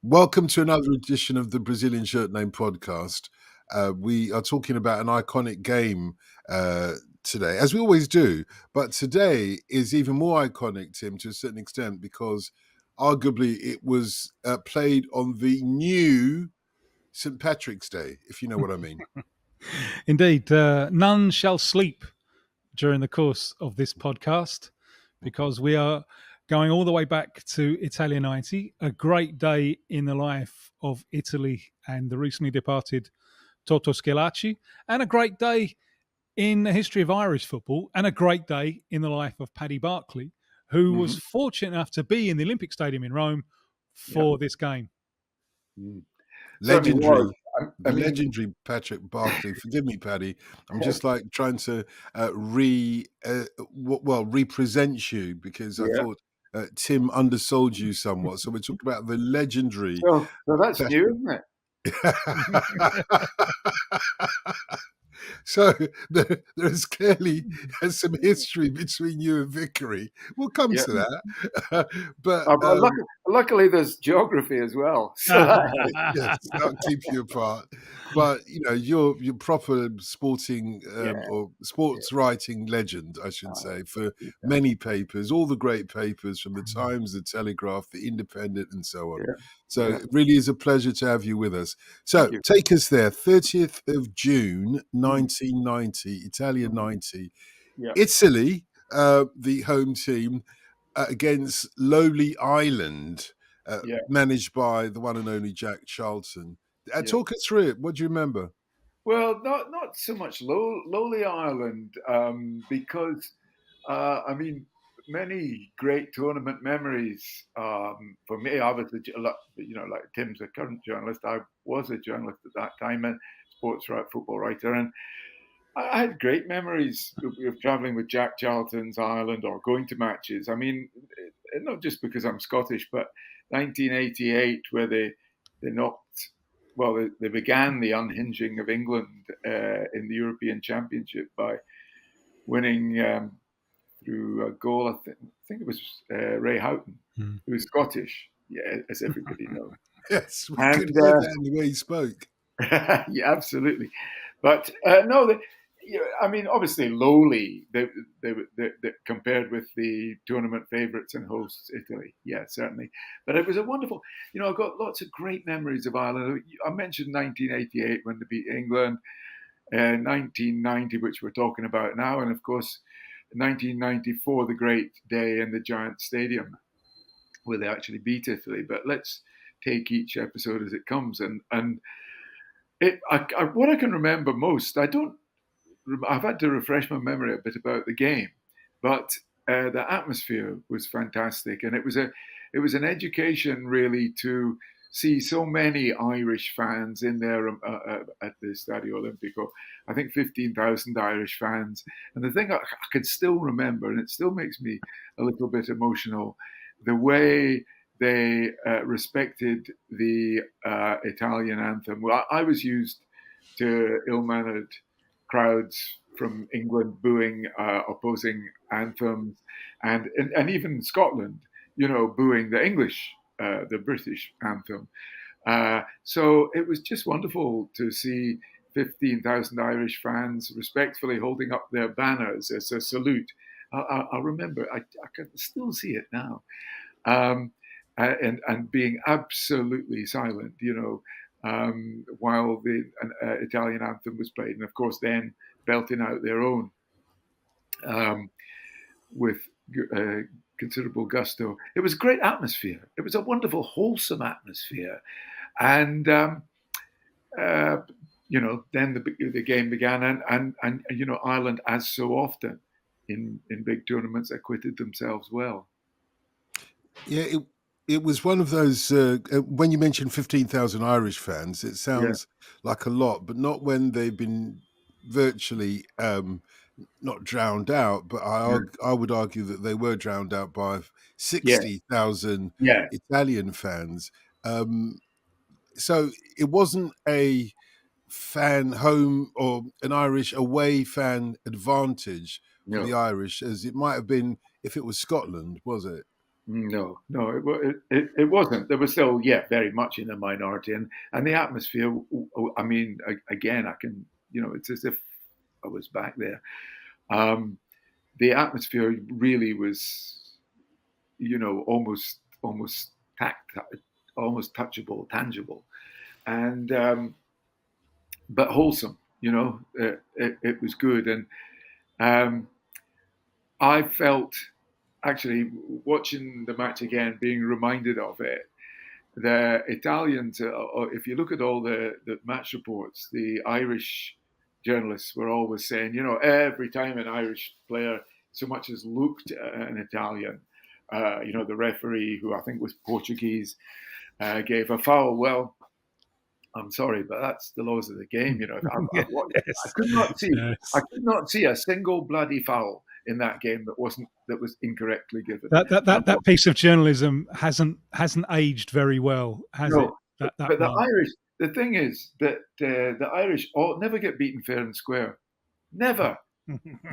Welcome to another edition of the Brazilian Shirt Name podcast. We are talking about an iconic game today, as we always do. But today is even more iconic, Tim, to a certain extent, because arguably it was played on the new St. Patrick's Day, if you know what I mean. Indeed, none shall sleep during the course of this podcast because we are going all the way back to Italia 90, a great day in the life of Italy and the recently departed Toto Schillaci, and a great day in the history of Irish football, and a great day in the life of Paddy Barclay, who was fortunate enough to be in the Olympic Stadium in Rome for this game. Certainly Legendary. was. The legendary Patrick Barclay. Forgive me, Paddy. I'm just like trying to represent you because I thought Tim undersold you somewhat. So we're talking about the legendary. So that's new, isn't it? So there's clearly some history between you and Vickery. We'll come to that. But luckily, there's geography as well. So yes, that'll keep you apart. But you know, you're proper sporting or sports writing legend, I should say, for many papers, all the great papers from the Times, the Telegraph, the Independent, and so on. So it really is a pleasure to have you with us. So take us there. 30th of June, 1990, Italia 90. Italy, the home team, against lowly Ireland, managed by the one and only Jack Charlton. Talk us through it. What do you remember? Well, not so much lowly Ireland, because I mean, many great tournament memories for me. I was, like Tim's a current journalist. I was a journalist at that time and football writer, and I had great memories of travelling with Jack Charlton's Ireland or going to matches. I mean, not just because I'm Scottish, but 1988, where they knocked. Well, they began the unhinging of England in the European Championship by winning through a goal. I think it was Ray Houghton, who was Scottish, as everybody knows. Yes, we could hear that in the way he spoke. Yeah, absolutely. But no, I mean, obviously lowly. They compared with the tournament favourites and hosts Italy. Yeah, certainly. But it was a wonderful. I've got lots of great memories of Ireland. I mentioned 1988 when they beat England, 1990, which we're talking about now, and of course, 1994, the great day in the Giant Stadium, where they actually beat Italy. But let's take each episode as it comes, and what I can remember most, I've had to refresh my memory a bit about the game, but the atmosphere was fantastic, and it was an education really to see so many Irish fans in there at the Stadio Olimpico. I think 15,000 Irish fans, and the thing I can still remember, and it still makes me a little bit emotional, the way they respected the Italian anthem. Well, I was used to ill-mannered crowds from England booing opposing anthems, and even Scotland, booing the English, the British anthem. So it was just wonderful to see 15,000 Irish fans respectfully holding up their banners as a salute. I remember, I can still see it now. And being absolutely silent, while the Italian anthem was played, and of course then belting out their own with considerable gusto. It was a great atmosphere. It was a wonderful, wholesome atmosphere, and then the game began, and Ireland, as so often in big tournaments, acquitted themselves well. Yeah, it was one of those, when you mentioned 15,000 Irish fans, it sounds like a lot, but not when they've been virtually not drowned out, but I would argue that they were drowned out by 60,000 Italian fans. So it wasn't a fan home or an Irish away fan advantage for the Irish, as it might have been if it was Scotland, was it? No, it wasn't. There was still, very much in the minority, and the atmosphere. I mean, again, I can, it's as if I was back there. The atmosphere really was, almost tact, almost touchable, tangible, and but wholesome. It was good, and um, I felt actually watching the match again, being reminded of it. The Italians, if you look at all the match reports, the Irish journalists were always saying, every time an Irish player so much as looked at an Italian, the referee, who I think was Portuguese, gave a foul. Well, I'm sorry, but that's the laws of the game. Yes. I could not see, Yes. I could not see a single bloody foul in that game that was incorrectly given. That piece of journalism hasn't aged very well, has it? But the Irish, the thing is that the Irish never get beaten fair and square, never.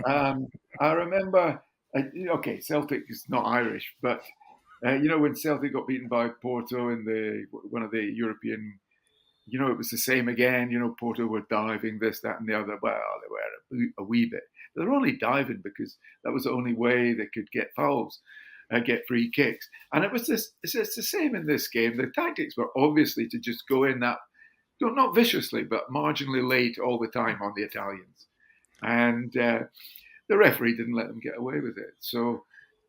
I remember, Celtic is not Irish, but when Celtic got beaten by Porto in one of the European, it was the same again. Porto were diving this, that, and the other. Well, they were a wee bit. They were only diving because that was the only way they could get fouls, get free kicks. And it's the same in this game. The tactics were obviously to just go in that, not viciously, but marginally late all the time on the Italians. And the referee didn't let them get away with it. So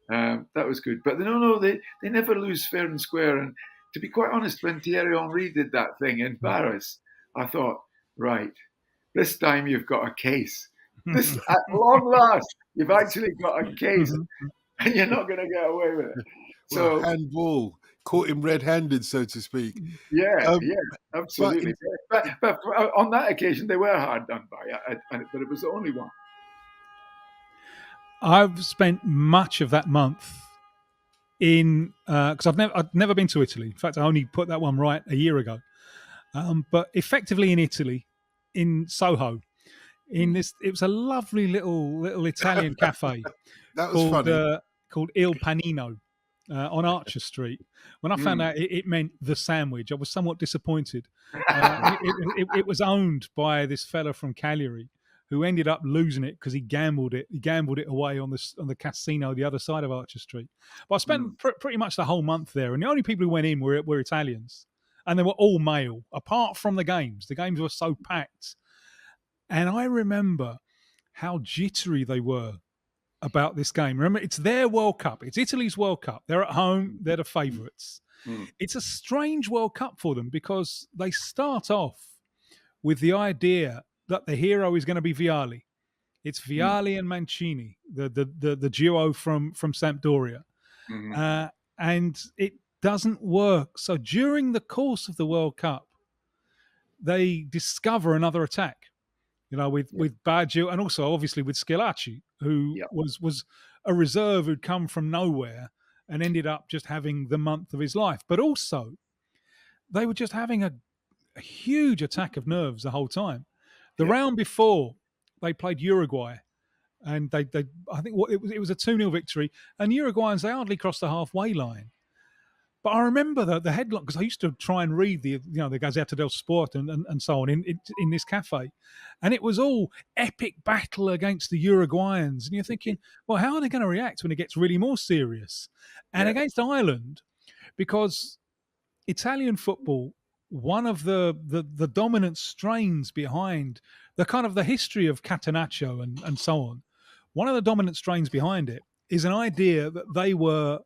that was good. But no, they never lose fair and square. And to be quite honest, when Thierry Henry did that thing in Paris, I thought, right, this time you've got a case. This, at long last, you've actually got a case, and you're not going to get away with it. So handball, caught him red-handed, so to speak. Yeah, absolutely. But on that occasion, they were hard done by, but it was the only one. I've spent much of that month because I've never been to Italy. In fact, I only put that one right a year ago. But effectively in Italy, in Soho, it was a lovely little Italian cafe. That was funny. Called Il Panino on Archer Street. When I found out it meant the sandwich, I was somewhat disappointed. It was owned by this fella from Cagliari, who ended up losing it because he gambled it away on the casino the other side of Archer Street. But I spent pretty much the whole month there, and the only people who went in were Italians, and they were all male, apart from the games. The games were so packed, and I remember how jittery they were about this game. Remember, it's their World Cup. It's Italy's World Cup. They're at home. They're the favourites. It's a strange World Cup for them because they start off with the idea that the hero is going to be Vialli. It's Vialli and Mancini, the duo from Sampdoria. And it doesn't work. So during the course of the World Cup, they discover another attack, with Baggio and also obviously with Schillaci, who was a reserve who'd come from nowhere and ended up just having the month of his life. But also, they were just having a huge attack of nerves the whole time. The round before, they played Uruguay, and I think it was a 2-0 victory, and Uruguayans, they hardly crossed the halfway line. But I remember the headline, because I used to try and read the Gazzetta dello Sport and so on in this cafe, and it was all epic battle against the Uruguayans, and you're thinking, well, how are they going to react when it gets really more serious? And against Ireland, because Italian football, one of the dominant strains behind the kind of the history of Catenaccio and so on, one of the dominant strains behind it is an idea that they were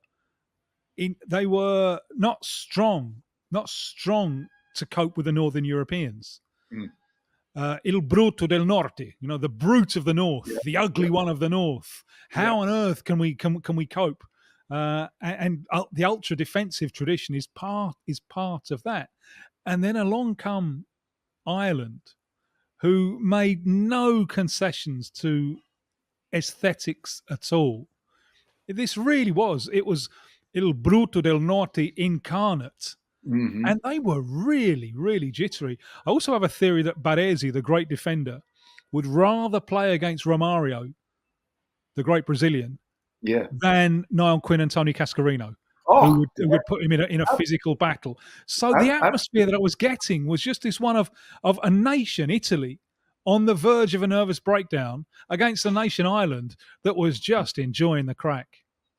not strong to cope with the Northern Europeans. Il brutto del norte, the brute of the north, the ugly one of the north. How on earth can we cope? And the ultra defensive tradition is part of that. And then along come Ireland, who made no concessions to aesthetics at all. This really was. It was Il brutto del norte incarnate. And they were really, really jittery. I also have a theory that Baresi, the great defender, would rather play against Romario, the great Brazilian, than Niall Quinn and Tony Cascarino. who would put him in a physical battle. So the atmosphere that I was getting was just this one of a nation, Italy, on the verge of a nervous breakdown against a nation, Ireland, that was just enjoying the crack.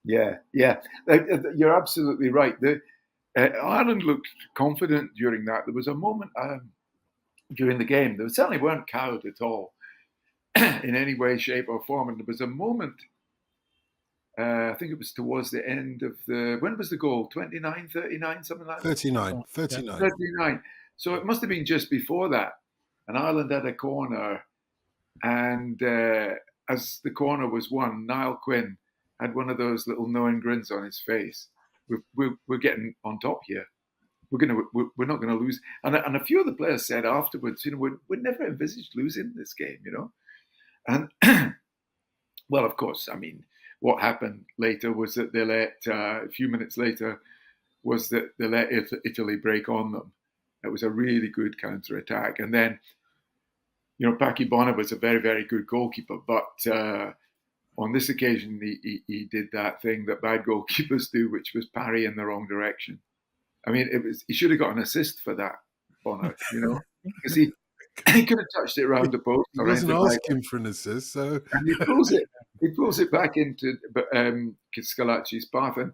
Yeah. You're absolutely right. Ireland looked confident during that. There was a moment during the game. They certainly weren't cowed at all in any way, shape, or form. And there was a moment, I think it was towards the end of when was the goal? 29, 39, something like that? 39. 39. So it must have been just before that. And Ireland had a corner. And as the corner was won, Niall Quinn had one of those little knowing grins on his face. We're getting on top here. We're not going to lose. And a few of the players said afterwards, we'd never envisaged losing this game, And well, of course, I mean, what happened later was that they let a few minutes later was that they let Italy break on them. It was a really good counter attack, and then Paki Bonner was a very, very good goalkeeper, but on this occasion he did that thing that bad goalkeepers do, which was parry in the wrong direction. I mean, he should have got an assist for that, Bonner, because he could have touched it around the post. He wasn't asking for an assist, so and he pulls it back into Scalacci's path. And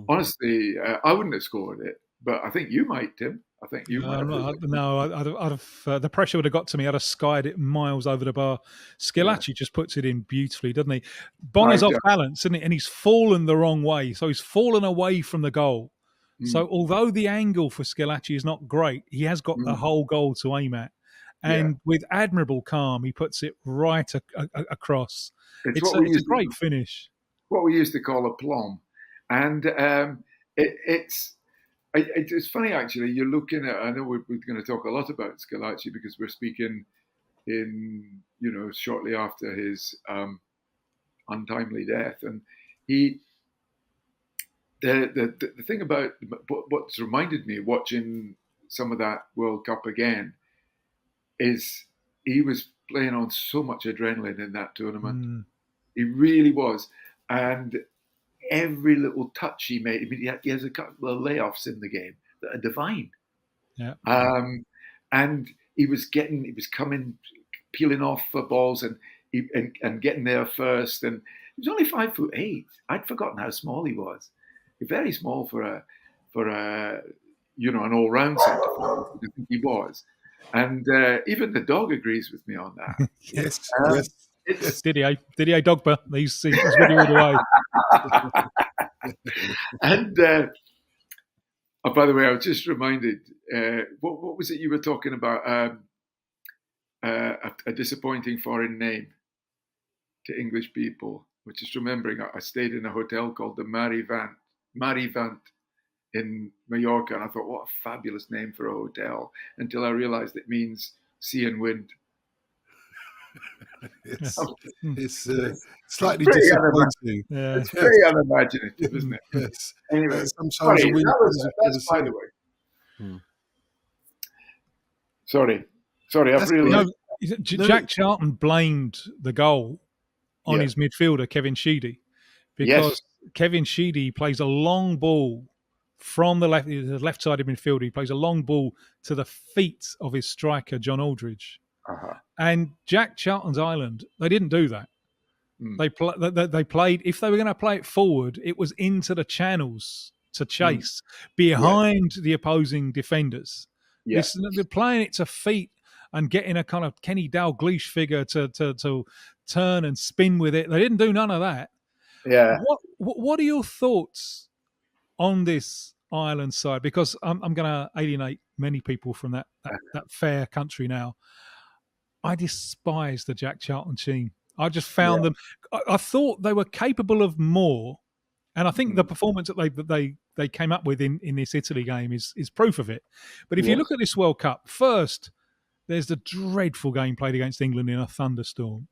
honestly, I wouldn't have scored it, but I think you might, Tim. I think you might have. No, I'd have the pressure would have got to me. I'd have skied it miles over the bar. Scalacci just puts it in beautifully, doesn't he? Bonner's off balance, isn't he? And he's fallen the wrong way, so he's fallen away from the goal. So although the angle for Scalacci is not great, he has got the whole goal to aim at. And with admirable calm, he puts it right across. It's a great finish. What we used to call a plum. And it's funny, actually. You're looking at, I know we're going to talk a lot about Scalacci because we're speaking in, shortly after his untimely death. And the thing about what's reminded me watching some of that World Cup again is he was playing on so much adrenaline in that tournament. He really was. And every little touch he made, I mean, he has a couple of layoffs in the game that are divine. Yeah. And he was coming, peeling off for balls and getting there first. And he was only 5'8". I'd forgotten how small he was. Very small for an all-round centre forward. I think he was. And even the dog agrees with me on that. Yes. Didier Drogba. He's really all the way. And by the way, I was just reminded. What was it you were talking about? A disappointing foreign name to English people. I was just remembering. I stayed in a hotel called the Marivant in Mallorca, and I thought, what a fabulous name for a hotel, until I realized it means sea and wind. It's slightly disappointing. It's very unimaginative, isn't it? Yes. Anyway, sometimes that's by the way. Sorry. I've really. Jack Charlton blamed the goal on his midfielder Kevin Sheedy because Kevin Sheedy plays a long ball from the left-sided midfielder. He plays a long ball to the feet of his striker John Aldridge. And Jack Charlton's Ireland, they didn't do that. They played, if they were going to play it forward, it was into the channels to chase behind the opposing defenders. They're playing it to feet and getting a kind of Kenny Dalglish figure to turn and spin with it. They didn't do none of that. Yeah. What are your thoughts on this Ireland side? Because I'm going to alienate many people from that fair country now. I despise the Jack Charlton team. I just found them. I thought they were capable of more, and I think the performance that they came up with in this Italy game is proof of it. But if you look at this World Cup, first there's the dreadful game played against England in a thunderstorm.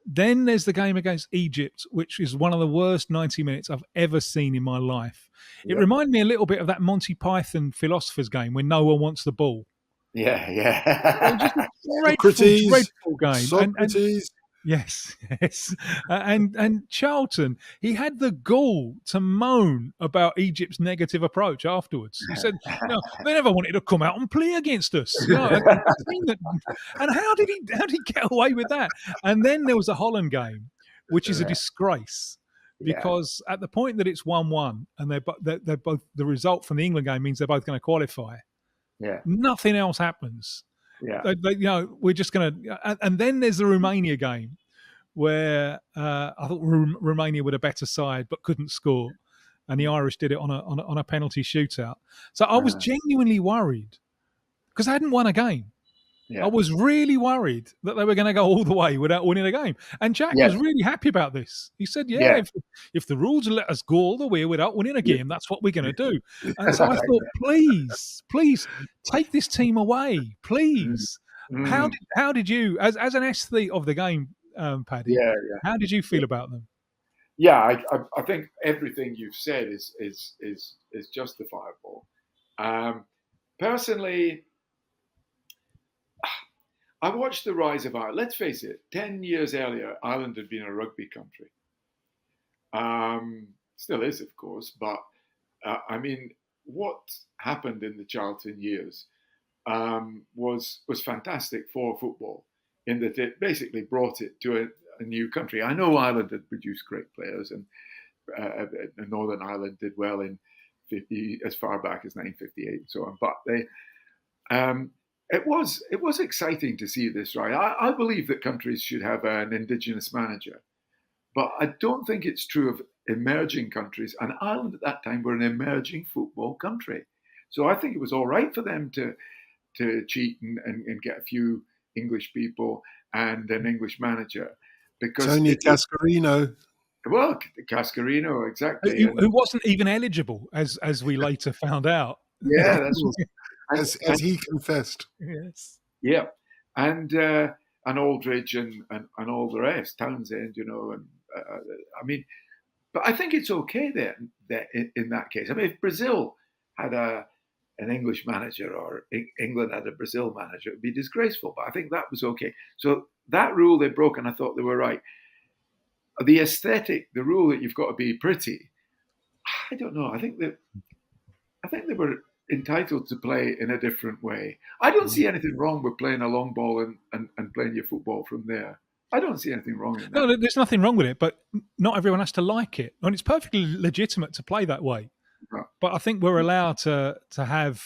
Then there's the game against Egypt, which is one of the worst 90 minutes I've ever seen in my life. It reminded me a little bit of that Monty Python Philosopher's Game when no one wants the ball. Yeah. It was just a dreadful game. Socrates. Yes, yes. And Charlton, he had the gall to moan about Egypt's negative approach afterwards. He said, they never wanted to come out and play against us. And how did he get away with that? And then there was a Holland game, which is a disgrace. Because at the point that it's 1-1 and they're both, the result from the England game means they're both going to qualify. Yeah. Nothing else happens. Yeah. We're just going to, and then there's the Romania game where I thought Romania were a better side but couldn't score, and the Irish did it on a penalty shootout. So I was genuinely worried because I hadn't won a game. I was really worried that they were going to go all the way without winning a game. And Jack was really happy about this. He said, if the rules let us go all the way without winning a game, that's what we're going to do. And so I thought, please take this team away, please. How did you, as an aesthete of the game, Paddy, how did you feel about them? Yeah, I think everything you've said is justifiable. Personally, I watched the rise of Ireland. Let's face it, 10 years earlier, Ireland had been a rugby country. Still is, of course, but I mean, what happened in the Charlton years was fantastic for football, in that it basically brought it to a new country. I know Ireland had produced great players, and Northern Ireland did well in as far back as 1958 and so on, but they. It was exciting to see this, right? I believe that countries should have an indigenous manager, but I don't think it's true of emerging countries. And Ireland at that time were an emerging football country, so I think it was all right for them to cheat and get a few English people and an English manager, because Tony Cascarino. Well, Cascarino, exactly, who wasn't even eligible, as we later found out. Yeah, that's. As he confessed. Yes. Yeah, and Aldridge and all the rest, Townsend, and I mean, but I think it's okay then that in that case. I mean, if Brazil had an English manager or England had a Brazil manager, it'd be disgraceful. But I think that was okay. So that rule they broke, and I thought they were right. The aesthetic, the rule that you've got to be pretty. I don't know. I think they were entitled to play in a different way. I don't see anything wrong with playing a long ball and playing your football from there. I don't see anything wrong in that. No, there's nothing wrong with it, but not everyone has to like it. And it's perfectly legitimate to play that way. Right. But I think we're allowed to have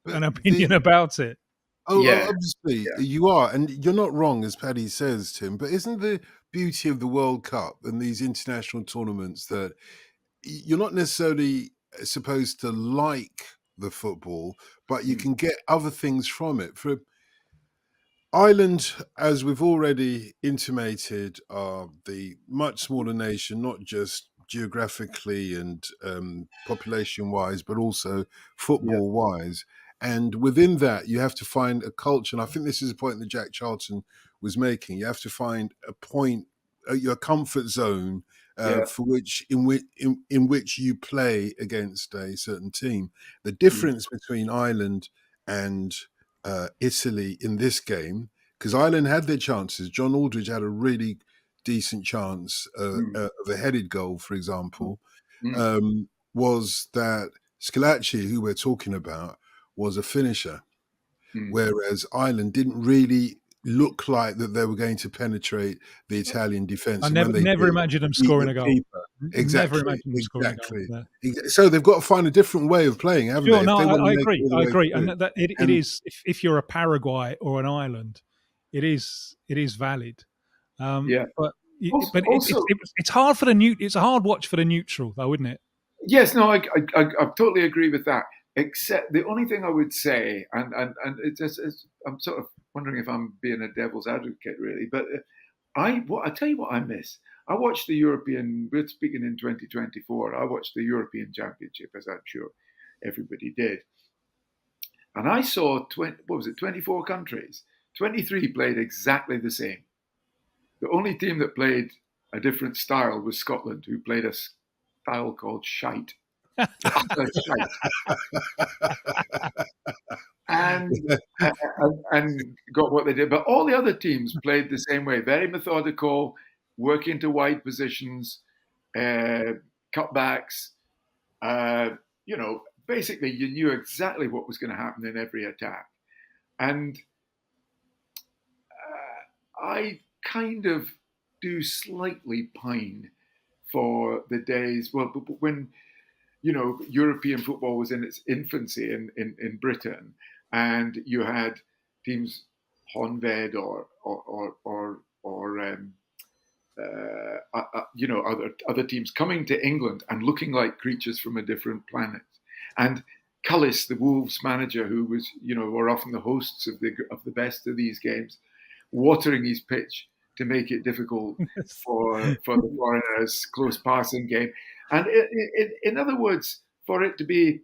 an opinion about it. Oh, yeah. Obviously, you are. And you're not wrong, as Paddy says, Tim. But isn't the beauty of the World Cup and these international tournaments that you're not necessarily supposed to like the football, but you can get other things from it. For Ireland, as we've already intimated, are the much smaller nation, not just geographically and population-wise, but also football-wise. And within that, you have to find a culture. And I think this is a point that Jack Charlton was making. You have to find a point, your comfort zone, for which in which you play against a certain team. The difference between Ireland and Italy in this game, because Ireland had their chances. John Aldridge had a really decent chance of a headed goal, for example, was that Scalacci, who we're talking about, was a finisher, whereas Ireland didn't really look like that they were going to penetrate the Italian defence. I never imagined them scoring a goal. Exactly. Never imagined them scoring a goal. So they've got to find a different way of playing, haven't they? No, I agree. And it is, if you're a Paraguay or an Ireland, it is valid. But it's hard for it's a hard watch for the neutral, though, isn't it? Yes, no, I totally agree with that. Except the only thing I would say, and I'm sort of wondering if I'm being a devil's advocate, really, but I tell you what I miss. I watched the European. We're speaking in 2024. I watched the European Championship, as I'm sure everybody did, and I saw 24 countries. 23 played exactly the same. The only team that played a different style was Scotland, who played a style called shite. And and got what they did. But all the other teams played the same way, very methodical, working to wide positions, cutbacks. Basically, you knew exactly what was going to happen in every attack. And I kind of do slightly pine for the days, when European football was in its infancy in Britain, and you had teams, Honved or other teams coming to England and looking like creatures from a different planet, and Cullis, the Wolves manager, who was were often the hosts of the best of these games, watering his pitch to make it difficult for the foreigners' close passing game, and in other words, for it to be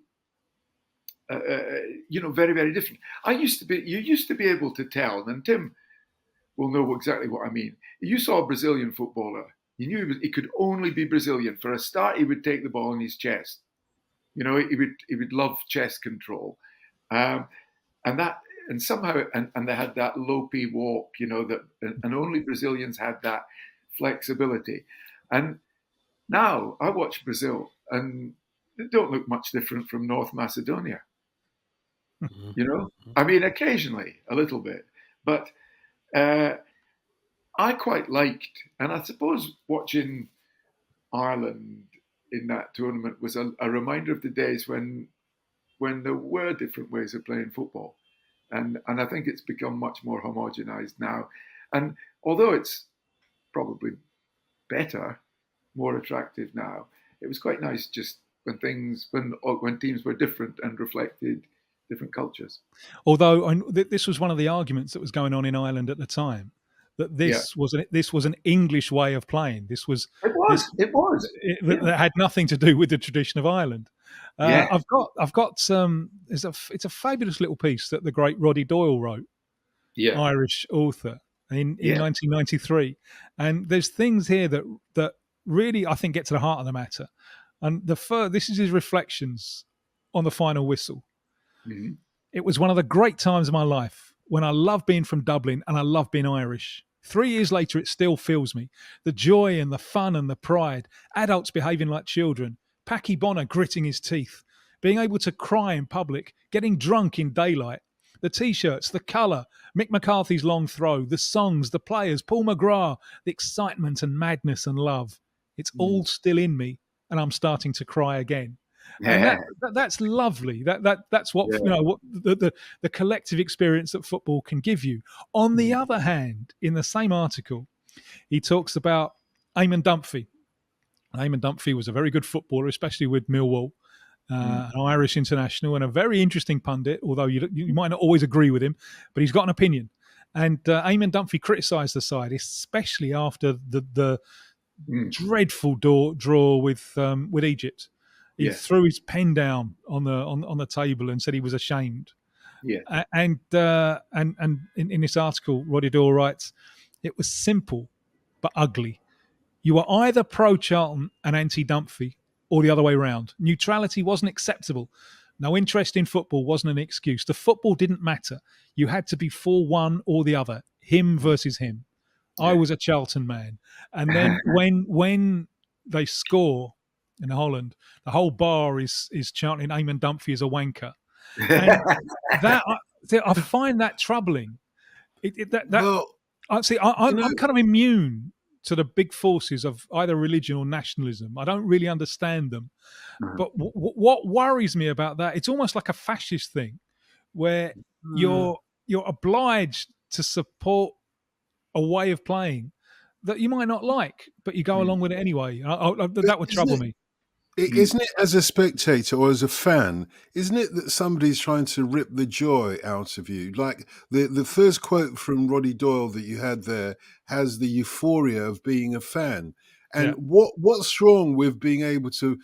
very, very different. You used to be able to tell, and Tim will know exactly what I mean. You saw a Brazilian footballer, you knew he could only be Brazilian. For a start, he would take the ball in his chest. He would love chest control, and somehow they had that lopey walk, and only Brazilians had that flexibility. And now I watch Brazil, and they don't look much different from North Macedonia. I mean, occasionally a little bit, but I quite liked, and I suppose watching Ireland in that tournament was a reminder of the days when there were different ways of playing football. And I think it's become much more homogenized now. And although it's probably better, more attractive now, it was quite nice just when teams were different and reflected different cultures. Although this was one of the arguments that was going on in Ireland at the time, that this was an English way of playing. It was. That had nothing to do with the tradition of Ireland. I've got some. It's a fabulous little piece that the great Roddy Doyle wrote, Irish author, in 1993, and there's things here that really I think get to the heart of the matter. And this is his reflections on the final whistle. Mm-hmm. It was one of the great times of my life when I loved being from Dublin and I loved being Irish. 3 years later, it still fills me. The joy and the fun and the pride, adults behaving like children, Packy Bonner gritting his teeth, being able to cry in public, getting drunk in daylight, the T-shirts, the colour, Mick McCarthy's long throw, the songs, the players, Paul McGrath, the excitement and madness and love. It's all still in me, and I'm starting to cry again. And that's lovely. That's what what the collective experience that football can give you. On the other hand, in the same article, he talks about Eamon Dunphy. Eamon Dunphy was a very good footballer, especially with Millwall, an Irish international, and a very interesting pundit. Although you might not always agree with him, but he's got an opinion. And Eamon Dunphy criticised the side, especially after the dreadful draw with Egypt. He threw his pen down on the table and said he was ashamed. Yeah. And in this article, Roddy Doyle writes, it was simple but ugly. You were either pro-Charlton and anti-Dunphy or the other way round. Neutrality wasn't acceptable. No interest in football wasn't an excuse. The football didn't matter. You had to be for one or the other, him versus him. I was a Charlton man. And then when they score in Holland, the whole bar is chanting Eamon Dunphy is a wanker. And I find that troubling. I'm kind of immune to the big forces of either religion or nationalism. I don't really understand them. But what worries me about that, it's almost like a fascist thing where you're obliged to support a way of playing that you might not like, but you go along with it anyway. That would trouble me. Isn't it, as a spectator or as a fan, isn't it that somebody's trying to rip the joy out of you? Like the first quote from Roddy Doyle that you had there has the euphoria of being a fan. And what's wrong with being able to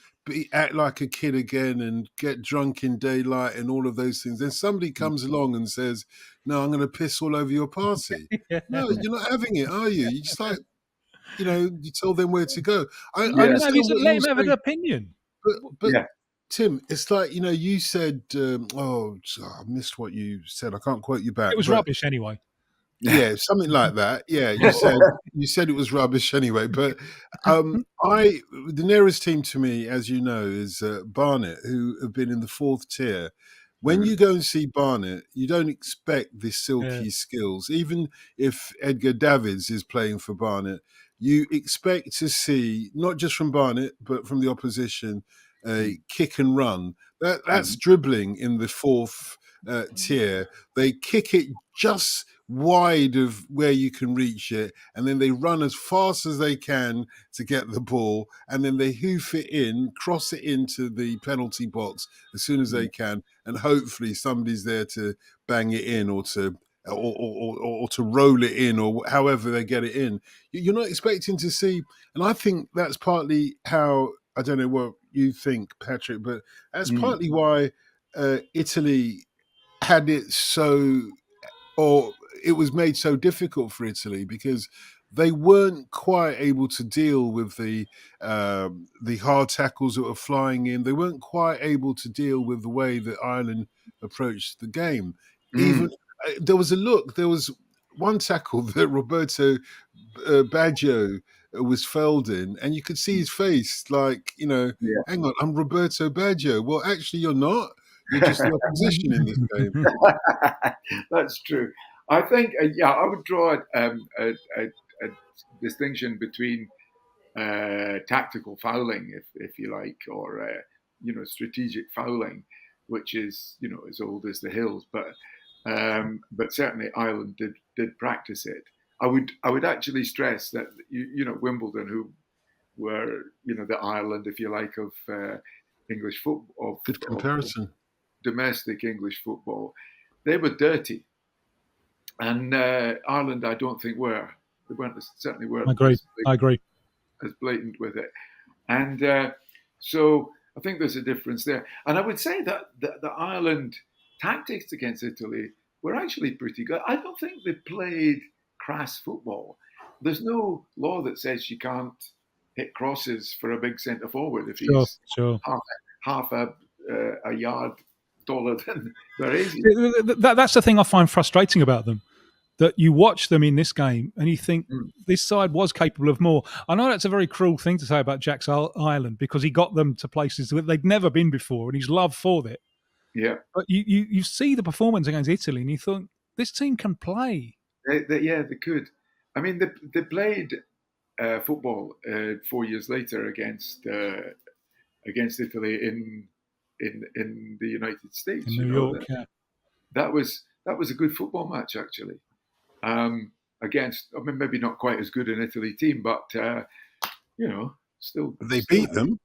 act like a kid again and get drunk in daylight and all of those things? Then somebody comes along and says, no, I'm going to piss all over your party. No, you're not having it, are you? You just like, you tell them where to go. I understand let him have an opinion. But Tim, it's like, you said, I missed what you said. I can't quote you back, It was but rubbish anyway. yeah, something like that. Yeah, you said it was rubbish anyway. But the nearest team to me, as you know, is Barnet, who have been in the 4th tier. When you go and see Barnet, you don't expect this Yeah. silky skills. Even if Edgar Davids is playing for Barnet, you expect to see, not just from Barnet, but from the opposition, a kick and run. That's dribbling in the 4th tier. They kick it just wide of where you can reach it, and then they run as fast as they can to get the ball, and then they hoof it in, cross it into the penalty box as soon as they can, and hopefully somebody's there to bang it in or to roll it in, or however they get it in. You're not expecting to see, and I think that's partly how, I don't know what you think, Patrick, but that's partly why Italy had it so, or it was made so difficult for Italy, because they weren't quite able to deal with the hard tackles that were flying in. They weren't quite able to deal with the way that Ireland approached the game. Even there was one tackle that Roberto Baggio was felled in, and you could see his face, like, hang on, I'm Roberto Baggio. Well, actually, you're not. You're just the opposition in this game. That's true. I think, I would draw a distinction between tactical fouling, if you like, or strategic fouling, which is as old as the hills. But certainly Ireland did practice it. I would actually stress that Wimbledon, who were the Ireland, if you like, of English football, Good comparison. Domestic English football, they were dirty, and Ireland, I don't think were. They certainly weren't. I agree. As blatant with it, and so I think there's a difference there. And I would say that the Ireland tactics against Italy were actually pretty good. I don't think they played crass football. There's no law that says you can't hit crosses for a big centre forward if he's half a yard taller than Baresi. That's the thing I find frustrating about them. That you watch them in this game and you think this side was capable of more. I know that's a very cruel thing to say about Jack's Ireland, because he got them to places that they'd never been before, and he's loved for it. Yeah. But you see the performance against Italy, and you thought, this team can play. They could. I mean, they played football 4 years later against Italy in the United States. In New York, that was a good football match, actually. Against, I mean, maybe not quite as good an Italy team, but still they beat them.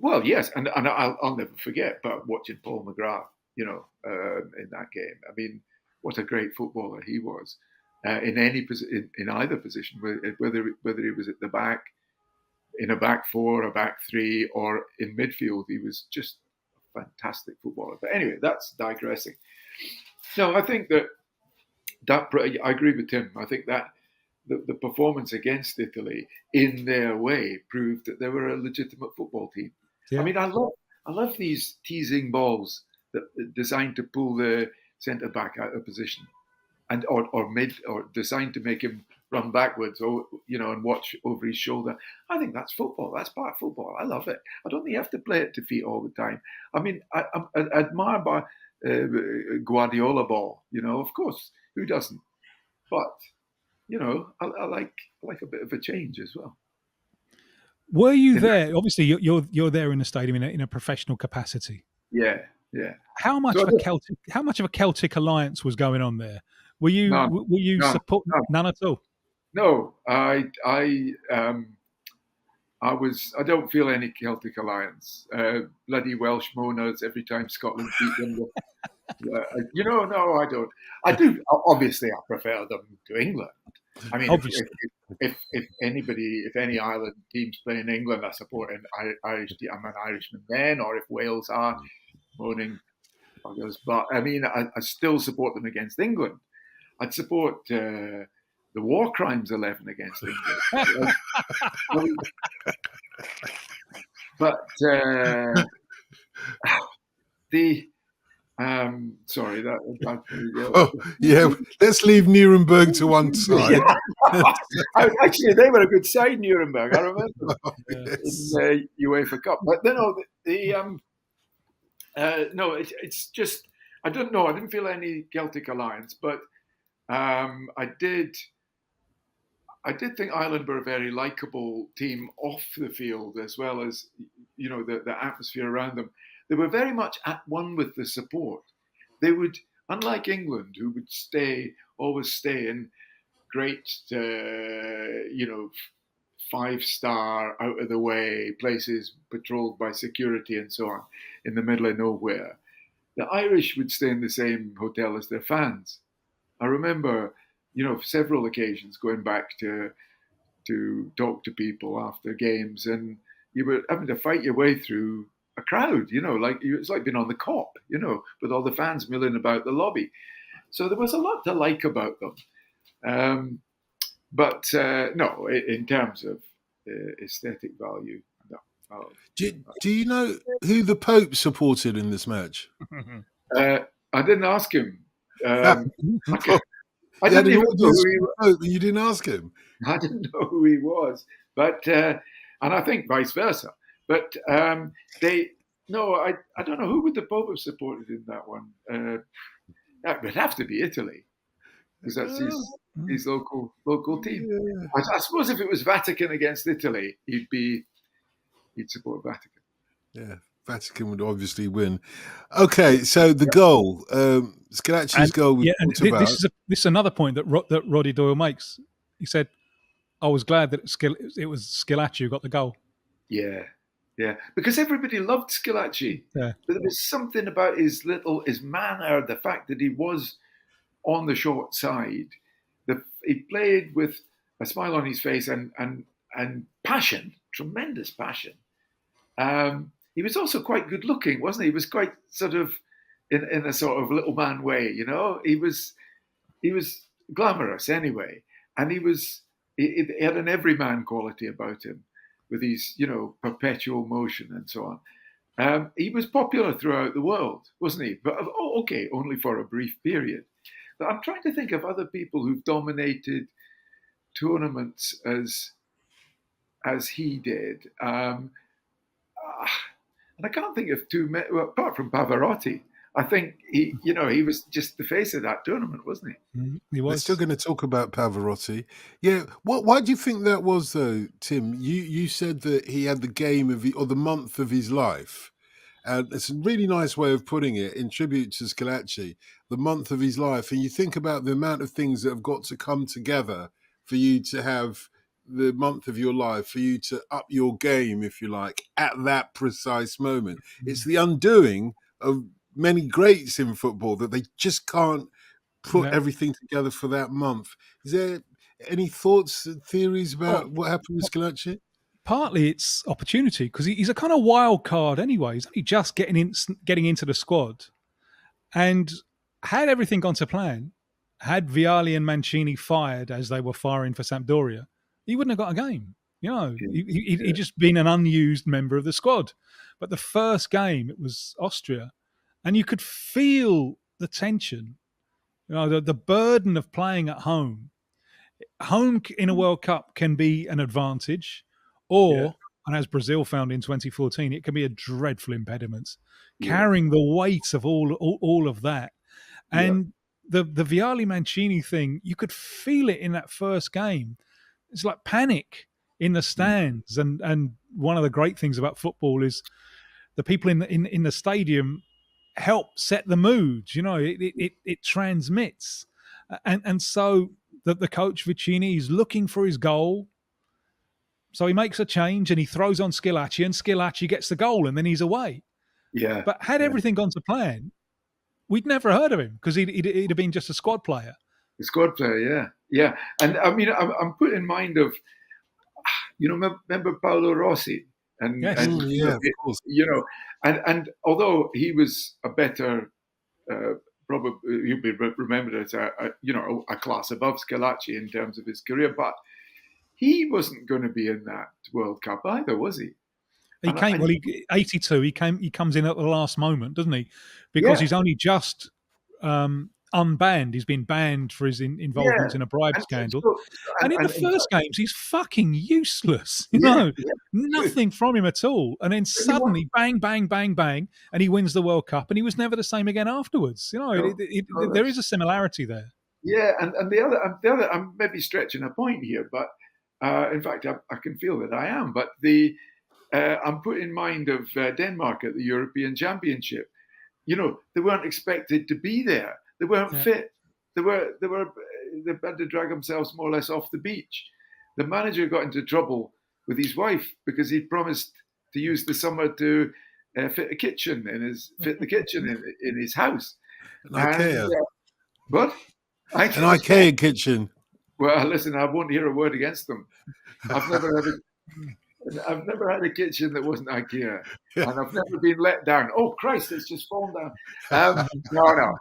Well, yes, and I'll never forget. But watching Paul McGrath, in that game, I mean, what a great footballer he was in either position, whether he was at the back, in a back four, a back three, or in midfield. He was just a fantastic footballer. But anyway, that's digressing. No, I think that I agree with Tim. I think that the performance against Italy, in their way, proved that they were a legitimate football team. Yeah. I mean, I love these teasing balls that designed to pull the centre back out of position, and or designed to make him run backwards, or and watch over his shoulder. I think that's football. That's part of football. I love it. I don't think you have to play it to feet all the time. I mean, I admire Guardiola ball. Of course. Who doesn't? But I like a bit of a change as well. Were you there? Obviously, you're there in the stadium in a professional capacity. Yeah. How much of a Celtic alliance was going on there? Were you supporting none at all? No, I don't feel any Celtic alliance. Bloody Welsh moaners every time Scotland beat them. No, I don't. I do. Obviously, I prefer them to England. I mean, if any Ireland teams play in England, I support an Irish team. I'm an Irishman then. Or if Wales are moaning buggers, but I mean, I still support them against England. I'd support the War Crimes 11 against England. But The sorry, that Oh, yeah, let's leave Nuremberg to one side. actually, they were a good side, Nuremberg. I remember them Oh, in yes. the UEFA Cup. But no, no, it's just I don't know. I didn't feel any Celtic alliance, but I did. I did think Ireland were a very likable team off the field, as well as the atmosphere around them. They were very much at one with the support. They would, unlike England, who would always stay in great, 5-star, out of the way places patrolled by security and so on, in the middle of nowhere. The Irish would stay in the same hotel as their fans. I remember, several occasions going back to talk to people after games, and you were having to fight your way through a crowd, like it's like being on the cop, with all the fans milling about the lobby. So there was a lot to like about them. But no, in terms of aesthetic value, no. Do you know who the Pope supported in this match? I didn't ask him. Oh, I you had didn't an even know audience who he from the Pope, and you didn't ask him. I didn't know who he was, but and I think vice versa. But they no, I don't know who would the Pope have supported in that one. That would have to be Italy, because that's his local team. Yeah. I suppose if it was Vatican against Italy, he'd support Vatican. Yeah, Vatican would obviously win. Okay, so the goal, Scalacci's goal we talked about. This is another point that Roddy Doyle makes. He said, "I was glad that it was Scalacci who got the goal." Yeah, because everybody loved Scalacci. Yeah. But there was something about his manner, the fact that he was on the short side. He played with a smile on his face and passion, tremendous passion. He was also quite good looking, wasn't he? He was quite sort of in a sort of little man way, He was glamorous anyway, and he had an everyman quality about him, with his perpetual motion and so on. He was popular throughout the world, wasn't he? But okay, only for a brief period. But I'm trying to think of other people who've dominated tournaments as he did. And I can't think of too many, well, apart from Pavarotti. I think he was just the face of that tournament, wasn't he? He was. We're still going to talk about Pavarotti. Yeah. Why do you think that was, though, Tim? You said that he had the game or the month of his life. And it's a really nice way of putting it, in tribute to Scalacci, the month of his life. And you think about the amount of things that have got to come together for you to have the month of your life, for you to up your game, if you like, at that precise moment. It's the undoing of many greats in football, that they just can't put everything together for that month. Is there any thoughts, theories about what happened with Scalacci? Partly it's opportunity, because he's a kind of wild card anyway. He's only just getting into the squad, and had everything gone to plan, had Vialli and Mancini fired as they were firing for Sampdoria, he wouldn't have got a game. He'd just been an unused member of the squad. But the first game, it was Austria, and you could feel the tension, the burden of playing at home. Home in a World Cup can be an advantage, or, and as Brazil found in 2014, it can be a dreadful impediment, carrying the weight of all of that. And the Vialli Mancini thing, you could feel it in that first game. It's like panic in the stands, and one of the great things about football is the people in the stadium help set the mood. It transmits, and so the coach Vicini is looking for his goal. So he makes a change and he throws on Scalacci, and Scalacci gets the goal, and then he's away. Yeah. But had everything gone to plan, we'd never heard of him, because he'd have been just a squad player. The squad player, yeah. And I mean, I'm put in mind of, remember Paolo Rossi? And, yes. and of course. And although he was a better, probably he'll be remembered as a class above Scalacci in terms of his career, but he wasn't going to be in that World Cup either, was he? He came. Well, 82. He comes in at the last moment, doesn't he? Because he's only just unbanned. He's been banned for his involvement in a bribe scandal. And in the first games, he's fucking useless. Nothing from him at all. And then suddenly, bang, bang, bang, bang, and he wins the World Cup. And he was never the same again afterwards. There is a similarity there. Yeah, and the other, I'm maybe stretching a point here, but in fact, I can feel that I am. But I'm put in mind of Denmark at the European Championship. They weren't expected to be there. They weren't fit. They had to drag themselves more or less off the beach. The manager got into trouble with his wife because he'd promised to use the summer to fit the kitchen in his house. IKEA. What? An IKEA kitchen. Well, listen, I won't hear a word against them. I've never had a kitchen that wasn't IKEA, and I've never been let down. Oh Christ, it's just fallen down. No.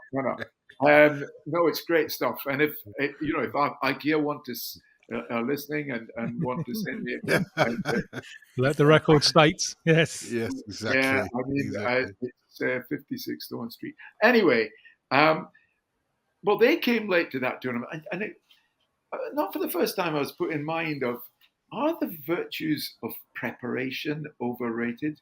No, it's great stuff. And if IKEA want to are listening and want to send me, let the record states. Yes, exactly. Yeah, I mean, it's 56 Thorn Street. Anyway, well, they came late to that tournament, and not for the first time I was put in mind of, are the virtues of preparation overrated?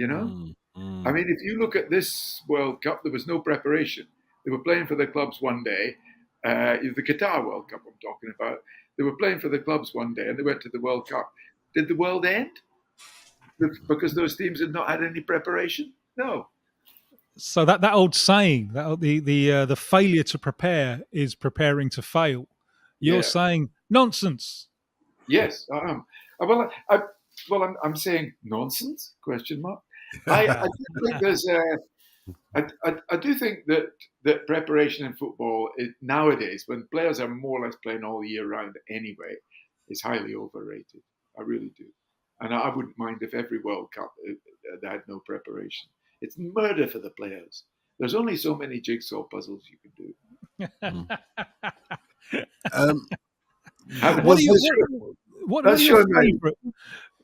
I mean, if you look at this World Cup, there was no preparation. They were playing for their clubs one day. The Qatar World Cup I'm talking about. They were playing for the clubs one day and they went to the World Cup. Did the world end? Because those teams had not had any preparation? No. So that old saying, that the failure to prepare is preparing to fail. You're saying nonsense. Yes, I am. I'm saying nonsense? Question mark. I do think there's I do think that preparation in football nowadays, when players are more or less playing all year round anyway, is highly overrated. I really do, and I wouldn't mind if every World Cup they had no preparation. It's murder for the players. There's only so many jigsaw puzzles you can do. What are your favorite?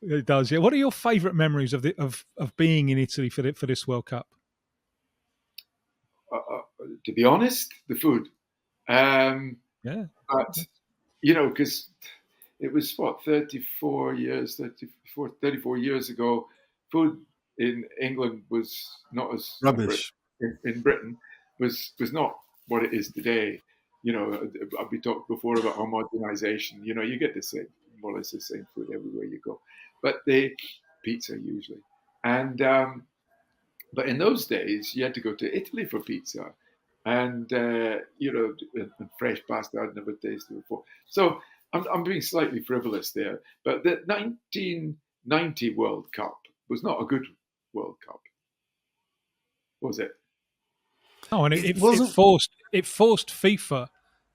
It does, yeah. What are your favorite memories of being in Italy for this World Cup? To be honest, the food. But because it was 34 years ago. Food in England was not as rubbish. In Britain was not what it is today. We talked before about homogenization. You get the same, more or less the same food everywhere you go, but pizza usually. And but in those days, you had to go to Italy for pizza, and fresh pasta I'd never tasted before. So I'm being slightly frivolous there, but the 1990 World Cup was not a good World Cup, was it? Oh, and it forced FIFA